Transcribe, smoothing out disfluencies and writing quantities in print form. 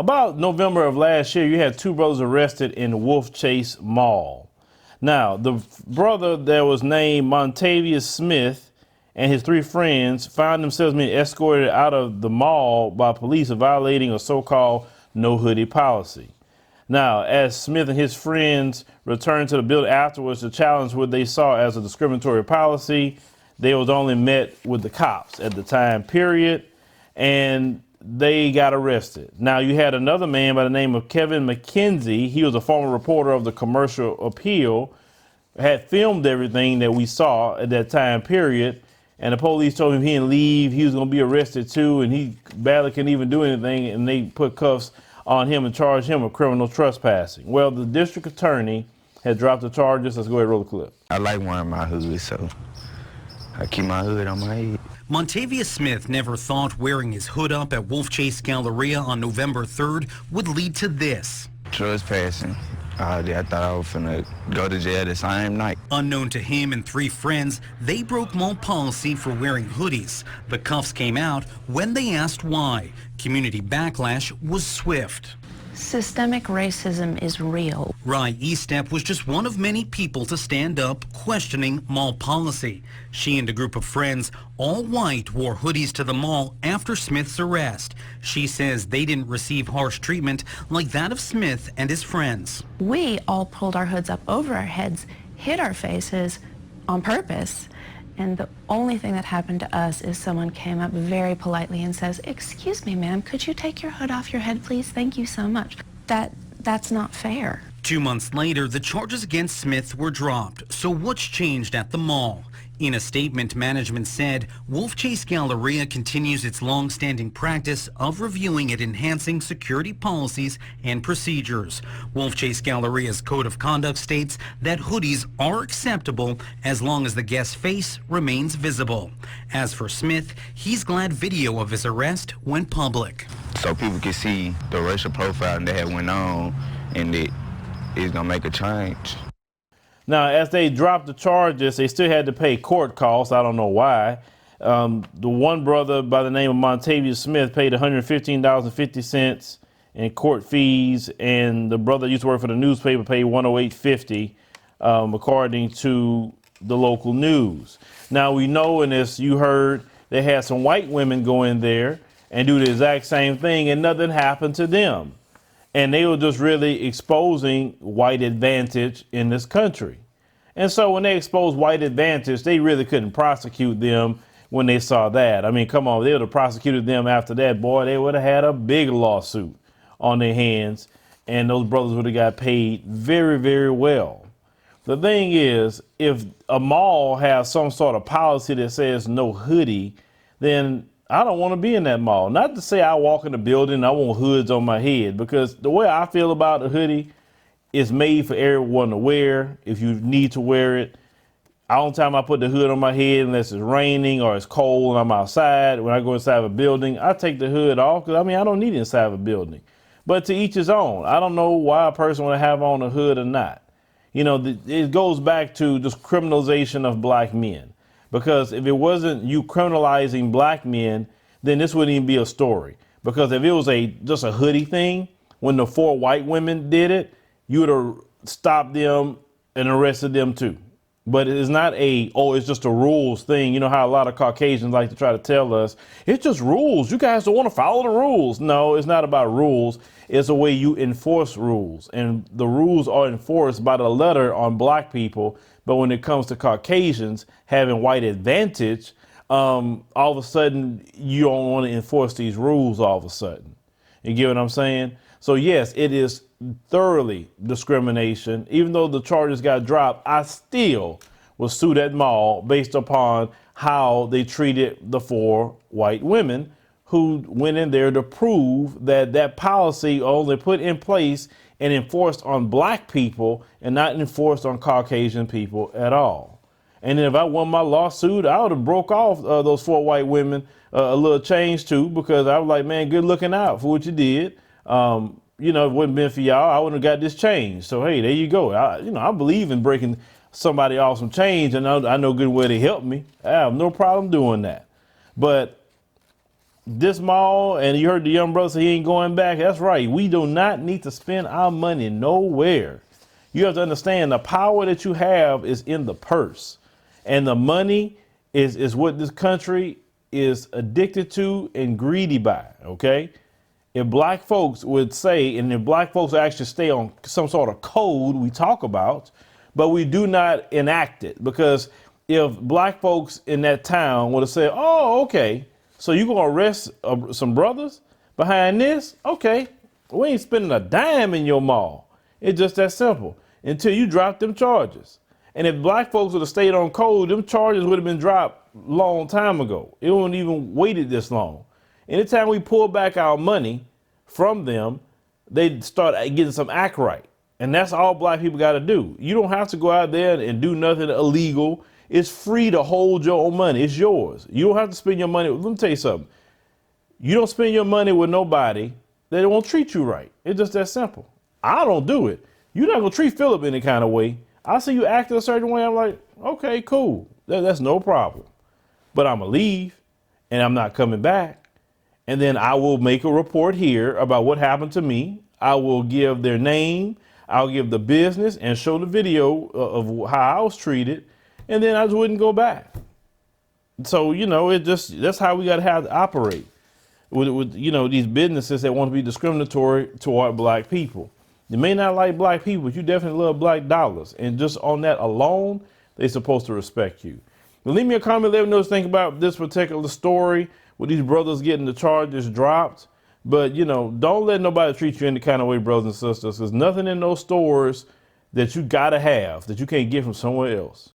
about November of last year, you had two brothers arrested in Wolfchase Mall. Now, the brother that was named Montavious Smith and his three friends found themselves being escorted out of the mall by police for violating a so-called no hoodie policy. Now, as Smith and his friends returned to the building afterwards to challenge what they saw as a discriminatory policy, they was only met with the cops at the time period, and they got arrested. Now, you had another man by the name of Kevin McKenzie. He was a former reporter of the Commercial Appeal, had filmed everything that we saw at that time period, and the police told him he didn't leave. He was going to be arrested too, and he barely couldn't even do anything, and they put cuffs on him and charged him with criminal trespassing. Well, the district attorney had dropped the charges. Let's go ahead and roll the clip. I like wearing my hoodie, so I keep my hood on my head. Montavious Smith never thought wearing his hood up at Wolfchase Galleria on November 3rd would lead to this. Trespassing. I thought I was finna go to jail the same night. Unknown to him and three friends, they broke mall policy for wearing hoodies. The cuffs came out when they asked why. Community backlash was swift. Systemic racism is real. Rye Estep was just one of many people to stand up questioning mall policy. She and a group of friends, all white, wore hoodies to the mall after Smith's arrest. She says they didn't receive harsh treatment like that of Smith and his friends. We all pulled our hoods up over our heads, hid our faces on purpose. And the only thing that happened to us is someone came up very politely and says, "Excuse me, ma'am, could you take your hood off your head, please? Thank you so much." That's not fair. 2 months later, the charges against Smith were dropped. So what's changed at the mall? In a statement, management said Wolfchase Galleria continues its long-standing practice of reviewing and enhancing security policies and procedures. Wolfchase Galleria's code of conduct states that hoodies are acceptable as long as the guest's face remains visible. As for Smith, he's glad video of his arrest went public. So people can see the racial profiling that had went on, and it's gonna make a change. Now, as they dropped the charges, they still had to pay court costs. I don't know why. The one brother by the name of Montavious Smith paid $115.50 in court fees, and the brother that used to work for the newspaper paid $108.50, according to the local news. Now, we know, and as you heard, they had some white women go in there and do the exact same thing, and nothing happened to them. And they were just really exposing white advantage in this country. And so when they exposed white advantage, they really couldn't prosecute them when they saw that. I mean, come on, they would have prosecuted them after that. Boy, they would have had a big lawsuit on their hands, and those brothers would have got paid very, very well. The thing is, if a mall has some sort of policy that says no hoodie, then I don't want to be in that mall. Not to say I walk in the building and I want hoods on my head, because the way I feel about a hoodie is made for everyone to wear if you need to wear it. All the time I put the hood on my head unless it's raining or it's cold and I'm outside. When I go inside of a building, I take the hood off because, I don't need it inside of a building. But to each his own. I don't know why a person would have on a hood or not. You know, it goes back to just criminalization of black men. Because if it wasn't you criminalizing black men, then this wouldn't even be a story. Because if it was just a hoodie thing, when the 4 white women did it, you would have stopped them and arrested them too. But it's not it's just a rules thing. You know how a lot of Caucasians like to try to tell us, it's just rules. You guys don't want to follow the rules. No, it's not about rules. It's a way you enforce rules. And the rules are enforced by the letter on black people. But when it comes to Caucasians having white advantage, all of a sudden you don't want to enforce these rules all of a sudden. You get what I'm saying? So yes, it is thoroughly discrimination. Even though the charges got dropped, I still will sue that mall based upon how they treated the 4 white women who went in there to prove that that policy only put in place and enforced on black people and not enforced on Caucasian people at all. And then if I won my lawsuit, I would have broke off those 4 white women a little change too, because I was like, man, good looking out for what you did. If it wouldn't been for y'all, I wouldn't have got this change. So, hey, there you go. I believe in breaking somebody off some change, and I know good way to help me. I have no problem doing that. But this mall and you heard the young brother say he ain't going back, that's right. We do not need to spend our money nowhere. You have to understand the power that you have is in the purse. And the money is what this country is addicted to and greedy by, okay? If black folks would say, and if black folks actually stay on some sort of code we talk about, but we do not enact it, because if black folks in that town would have said, oh, okay, so you gonna arrest some brothers behind this? Okay, we ain't spending a dime in your mall. It's just that simple until you drop them charges. And if black folks would have stayed on code, them charges would have been dropped long time ago. It wouldn't even waited this long. Anytime we pull back our money from them, they start getting some act right. And that's all black people got to do. You don't have to go out there and do nothing illegal. It's free to hold your own money. It's yours. You don't have to spend your money. Let me tell you something. You don't spend your money with nobody that won't treat you right. It's just that simple. I don't do it. You're not going to treat Phillip any kind of way. I see you acting a certain way. I'm like, okay, cool. That's no problem. But I'm going to leave and I'm not coming back. And then I will make a report here about what happened to me. I will give their name. I'll give the business and show the video of how I was treated. And then I just wouldn't go back. So, you know, that's how we got to have to operate with, you know, these businesses that want to be discriminatory toward black people. You may not like black people, but you definitely love black dollars. And just on that alone, they're supposed to respect you. But leave me a comment, let me know what you think about this particular story with these brothers getting the charges dropped. But, you know, don't let nobody treat you any kind of way, brothers and sisters. There's nothing in those stores that you got to have that you can't get from somewhere else.